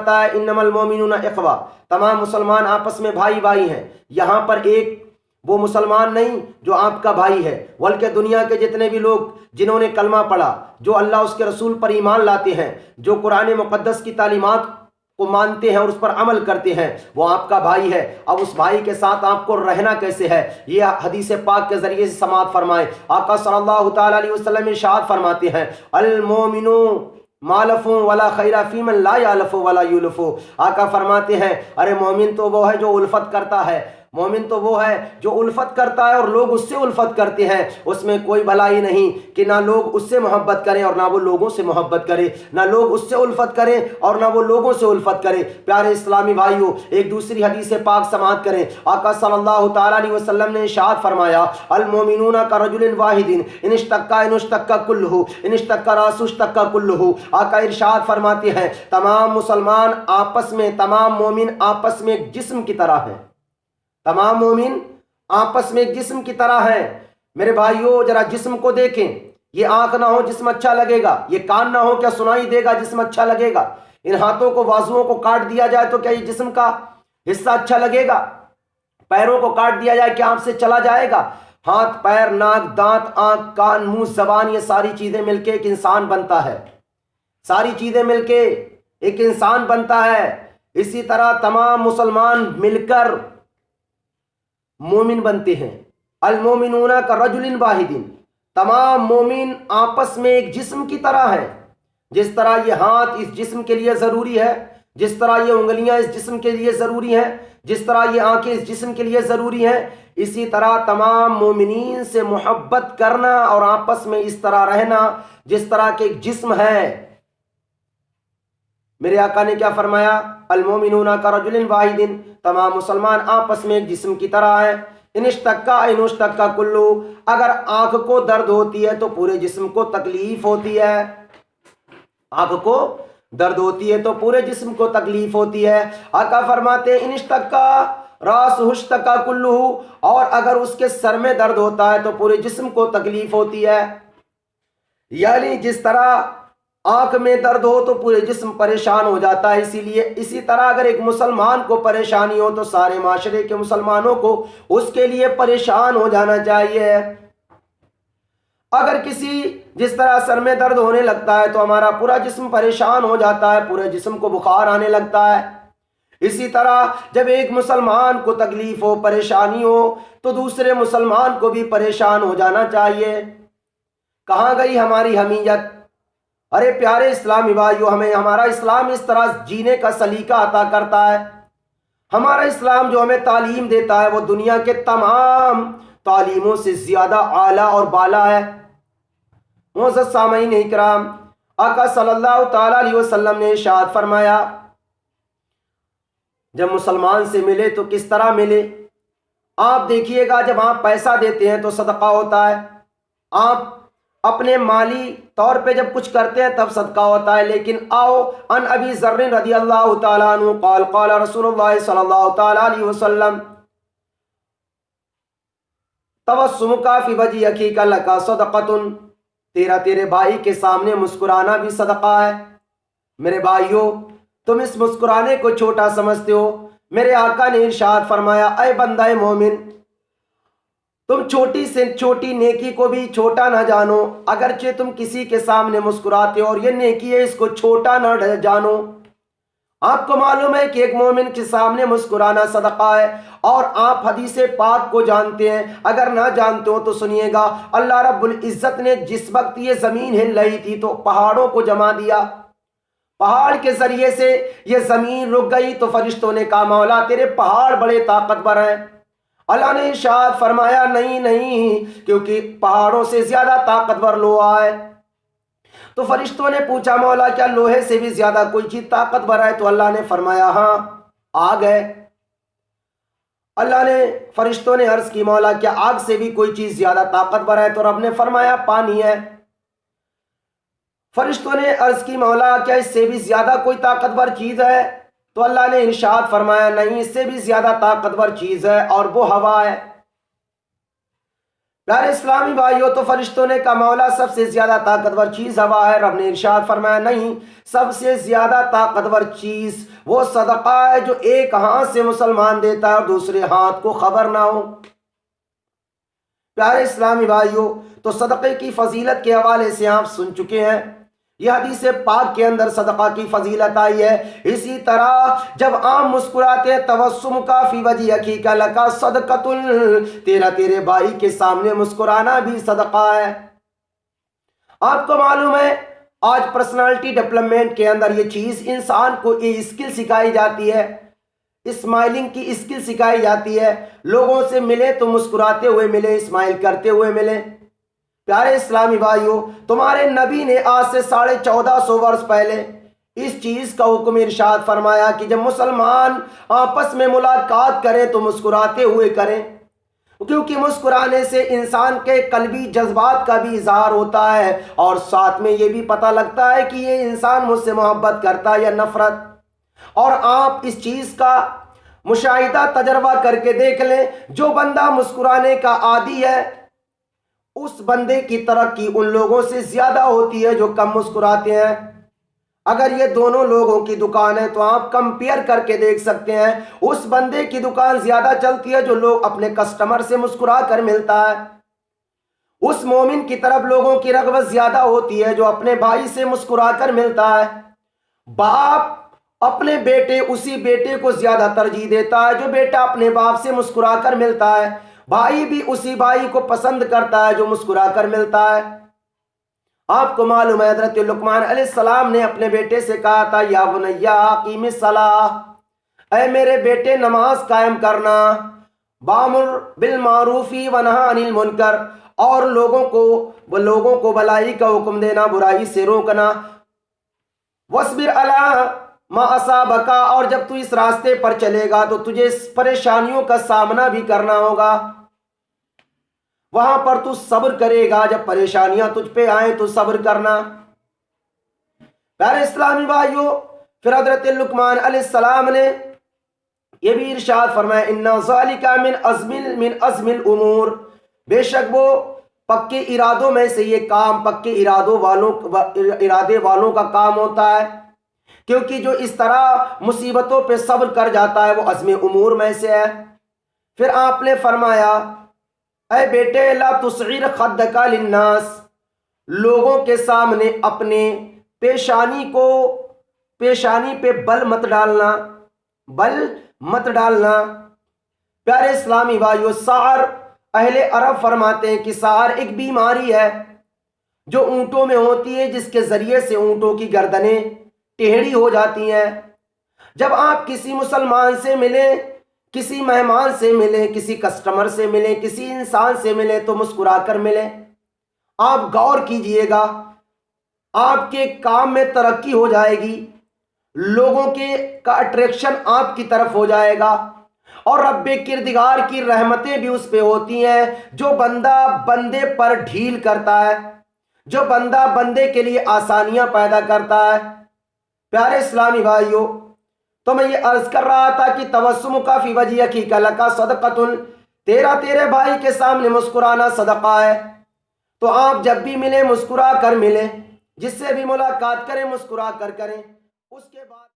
فرماتا ہے انما المومنون اخوہ، تمام مسلمان آپس میں بھائی بھائی ہیں۔ یہاں پر ایک وہ مسلمان نہیں جو آپ کا بھائی ہے، بلکہ دنیا کے جتنے بھی لوگ جنہوں نے کلمہ پڑھا، جو اللہ اس کے رسول پر ایمان لاتے ہیں، جو قرآن مقدس کی تعلیمات کو مانتے ہیں اور اس پر عمل کرتے ہیں، وہ آپ کا بھائی ہے۔ اب اس بھائی کے ساتھ آپ کو رہنا کیسے ہے، یہ حدیث پاک کے ذریعے سے سماعت فرمائیں۔ آقا صلی اللہ تعالیٰ علیہ وسلم ارشاد فرماتے ہیں المومن مالف ولا خیر فی من لا یالف ولا یولف۔ آقا فرماتے ہیں ارے مومن تو وہ ہے جو الفت کرتا ہے، مومن تو وہ ہے جو الفت کرتا ہے اور لوگ اس سے الفت کرتے ہیں، اس میں کوئی بھلائی نہیں کہ نہ لوگ اس سے محبت کریں اور نہ وہ لوگوں سے محبت کرے، نہ لوگ اس سے الفت کریں اور نہ وہ لوگوں سے الفت کرے۔ پیارے اسلامی بھائیوں، ایک دوسری حدیث پاک سماعت کریں۔ آقا صلی اللہ تعالیٰ علیہ وسلم نے ارشاد فرمایا المومنون کرجل واحد ان اشتکا کلہ، ان اشتکا راسہ اشتکا کلہ۔ آقا ارشاد فرماتے ہیں تمام مسلمان آپس میں، تمام مومن آپس میں ایک جسم کی طرح ہیں، تمام مومن آپس میں ایک جسم کی طرح ہیں۔ میرے بھائیوں ذرا جسم کو دیکھیں، یہ آنکھ نہ ہو جسم اچھا لگے گا، یہ کان نہ ہو کیا سنائی دے گا جسم اچھا لگے گا، ان ہاتھوں کو بازوؤں کو کاٹ دیا جائے تو کیا یہ جسم کا حصہ اچھا لگے گا، پیروں کو کاٹ دیا جائے کیا آپ سے چلا جائے گا؟ ہاتھ، پیر، ناک، دانت، آنکھ، کان، منہ، زبان، یہ ساری چیزیں مل کے ایک انسان بنتا ہے، ساری چیزیں مل کے ایک انسان بنتا ہے۔ اسی طرح تمام مسلمان مل کر مومن بنتے ہیں۔ المومنون کرجل واحد، تمام مومن آپس میں ایک جسم کی طرح ہیں۔ جس طرح یہ ہاتھ اس جسم کے لیے ضروری ہے، جس طرح یہ انگلیاں اس جسم کے لیے ضروری ہیں، جس طرح یہ آنکھیں اس جسم کے لیے ضروری ہیں، اسی طرح تمام مومنین سے محبت کرنا اور آپس میں اس طرح رہنا جس طرح کے ایک جسم ہے۔ میرے آقا نے کیا فرمایا المومنون کرجل واحد، تمام مسلمان آپس میں ایک جسم کی طرح ہے۔ ان اشتکا کلو، اگر آنکھ کو درد ہوتی ہے تو پورے جسم کو تکلیف ہوتی ہے، آنکھ کو درد ہوتی ہے تو پورے جسم کو تکلیف ہوتی ہے۔ آقا فرماتے ان اشتکا راس اشتکا کلو، اور اگر اس کے سر میں درد ہوتا ہے تو پورے جسم کو تکلیف ہوتی ہے۔ یعنی جس طرح آنکھ میں درد ہو تو پورے جسم پریشان ہو جاتا ہے، اسی طرح اگر ایک مسلمان کو پریشانی ہو تو سارے معاشرے کے مسلمانوں کو اس کے لیے پریشان ہو جانا چاہیے۔ اگر کسی جس طرح سر میں درد ہونے لگتا ہے تو ہمارا پورا جسم پریشان ہو جاتا ہے، پورے جسم کو بخار آنے لگتا ہے۔ اسی طرح جب ایک مسلمان کو تکلیف ہو، پریشانی ہو تو دوسرے مسلمان کو بھی پریشان ہو جانا چاہیے۔ کہاں گئی ہماری حمیت؟ ارے پیارے اسلامی بھائیو، ہمیں ہمارا اسلام اس طرح جینے کا سلیقہ عطا کرتا ہے۔ ہمارا اسلام جو ہمیں تعلیم دیتا ہے وہ دنیا کے تمام تعلیموں سے زیادہ اعلیٰ اور بالا ہے۔ معزز سامعین اکرام، آقا صلی اللہ تعالیٰ علیہ وسلم نے ارشاد فرمایا جب مسلمان سے ملے تو کس طرح ملے؟ آپ دیکھیے گا جب آپ پیسہ دیتے ہیں تو صدقہ ہوتا ہے، آپ اپنے مالی طور پہ جب کچھ کرتے ہیں تب صدقہ ہوتا ہے۔ لیکن آؤ ان ابی ذر رضی اللہ تعالیٰ عنہ قال قال رسول اللہ صلی اللہ تعالیٰ علیہ وسلم تبسمک فی وجہ اخیک لک صدقۃ، تیرے بھائی کے سامنے مسکرانا بھی صدقہ ہے۔ میرے بھائیو، تم اس مسکرانے کو چھوٹا سمجھتے ہو، میرے آقا نے ارشاد فرمایا اے بندہ مومن، تم چھوٹی سے چھوٹی نیکی کو بھی چھوٹا نہ جانو، اگرچہ تم کسی کے سامنے مسکراتے ہو اور یہ نیکی ہے اس کو چھوٹا نہ جانو۔ آپ کو معلوم ہے کہ ایک مومن کے سامنے مسکرانا صدقہ ہے، اور آپ حدیث پاک کو جانتے ہیں، اگر نہ جانتے ہو تو سنیے گا۔ اللہ رب العزت نے جس وقت یہ زمین ہل رہی تھی تو پہاڑوں کو جما دیا، پہاڑ کے ذریعے سے یہ زمین رک گئی تو فرشتوں نے کہا مولا تیرے پہاڑ بڑے طاقتور ہیں۔ اللہ نے ارشاد فرمایا نہیں، کیونکہ پہاڑوں سے زیادہ طاقتور لوہا ہے۔ تو فرشتوں نے پوچھا مولا کیا لوہے سے بھی زیادہ کوئی چیز طاقتور ہے؟ تو اللہ نے فرمایا ہاں، آگ ہے۔ اللہ نے فرشتوں نے عرض کی مولا کیا آگ سے بھی کوئی چیز زیادہ طاقتور ہے؟ تو رب نے فرمایا پانی ہے۔ فرشتوں نے عرض کی مولا کیا اس سے بھی زیادہ کوئی طاقتور چیز ہے؟ تو اللہ نے ارشاد فرمایا نہیں، اس سے بھی زیادہ طاقتور چیز ہے اور وہ ہوا ہے۔ پیارے اسلامی بھائیوں، تو فرشتوں نے کہا مولا سب سے زیادہ طاقتور چیز ہوا ہے۔ رب نے ارشاد فرمایا نہیں، سب سے زیادہ طاقتور چیز وہ صدقہ ہے جو ایک ہاتھ سے مسلمان دیتا ہے اور دوسرے ہاتھ کو خبر نہ ہو۔ پیارے اسلامی بھائیوں، تو صدقے کی فضیلت کے حوالے سے آپ سن چکے ہیں، یہ حدیث پاک کے اندر صدقہ کی فضیلت آئی ہے۔ اسی طرح جب آپ مسکراتے ہیں، تبسم کا فی وجہ اخیک لکا صدقۃ، تیرے بھائی کے سامنے مسکرانا بھی صدقہ ہے۔ آپ کو معلوم ہے آج پرسنالٹی ڈیولپمنٹ کے اندر یہ چیز انسان کو یہ اسکل سکھائی جاتی ہے، اسمائلنگ کی اسکل سکھائی جاتی ہے۔ لوگوں سے ملے تو مسکراتے ہوئے ملے، اسمائل کرتے ہوئے ملے۔ پیارے اسلامی بھائیوں، تمہارے نبی نے آج سے 1450 برس پہلے اس چیز کا حکم ارشاد فرمایا کہ جب مسلمان آپس میں ملاقات کریں تو مسکراتے ہوئے کریں، کیونکہ مسکرانے سے انسان کے قلبی جذبات کا بھی اظہار ہوتا ہے اور ساتھ میں یہ بھی پتہ لگتا ہے کہ یہ انسان مجھ سے محبت کرتا ہے یا نفرت۔ اور آپ اس چیز کا مشاہدہ تجربہ کر کے دیکھ لیں، جو بندہ مسکرانے کا عادی ہے اس بندے کی ترقی ان لوگوں سے زیادہ ہوتی ہے جو کم مسکراتے ہیں۔ اگر یہ دونوں لوگوں کی دکان ہے تو آپ کمپیئر کر کے دیکھ سکتے ہیں، اس بندے کی دکان زیادہ چلتی ہے جو لوگ اپنے کسٹمر سے مسکرا کر ملتا ہے۔ اس مومن کی طرف لوگوں کی رغبت زیادہ ہوتی ہے جو اپنے بھائی سے مسکرا کر ملتا ہے۔ باپ اپنے بیٹے اسی بیٹے کو زیادہ ترجیح دیتا ہے جو بیٹا اپنے باپ سے مسکرا کر ملتا ہے۔ بھائی بھی اسی بھائی کو پسند کرتا ہے جو مسکرا کر ملتا ہے۔ آپ کو معلوم ہے حضرت لقمان علیہ السلام نے اپنے بیٹے سے کہا تھا یا بنیا اقیم الصلاۃ، اے میرے بیٹے نماز قائم کرنا، وامر بالمعروف ونہی عن المنکر، اور لوگوں کو بھلائی کا حکم دینا، برائی سے روکنا، واصبر علی ما اصابک، اور جب تو اس راستے پر چلے گا تو تجھے پریشانیوں کا سامنا بھی کرنا ہوگا، وہاں پر تو صبر کرے گا، جب پریشانیاں تجھ پہ آئیں تو صبر کرنا۔ پیارے اسلامی بھائیوں، پھر حضرت لقمان علیہ السلام نے یہ بھی ارشاد فرمایا ان ذالک من عزم الامور، بے شک وہ پکے ارادوں میں سے یہ کام پکے ارادے والوں کا کام ہوتا ہے، کیونکہ جو اس طرح مصیبتوں پہ صبر کر جاتا ہے وہ عزم امور میں سے ہے۔ پھر آپ نے فرمایا اے بیٹے لا تصغر خدک للناس، لوگوں کے سامنے اپنے پیشانی پہ بل مت ڈالنا۔ پیارے اسلامی بھائیو، سعر اہل عرب فرماتے ہیں کہ سعر ایک بیماری ہے جو اونٹوں میں ہوتی ہے، جس کے ذریعے سے اونٹوں کی گردنیں ٹیڑھی ہو جاتی ہیں۔ جب آپ کسی مسلمان سے ملیں، کسی مہمان سے ملیں، کسی کسٹمر سے ملیں، کسی انسان سے ملیں تو مسکرا کر ملیں۔ آپ غور کیجئے گا، آپ کے کام میں ترقی ہو جائے گی، لوگوں کا اٹریکشن آپ کی طرف ہو جائے گا، اور رب کردگار کی رحمتیں بھی اس پہ ہوتی ہیں۔ جو بندہ بندے پر ڈھیل کرتا ہے، جو بندہ بندے کے لیے آسانیاں پیدا کرتا ہے۔ پیارے اسلامی بھائیوں، تو میں یہ عرض کر رہا تھا کہ تبسم کا فی وجہ اخیک لکا صدقۃ، تیرے بھائی کے سامنے مسکرانا صدقہ ہے۔ تو آپ جب بھی ملیں مسکرا کر ملیں، جس سے بھی ملاقات کریں مسکرا کر کریں۔ اس کے بعد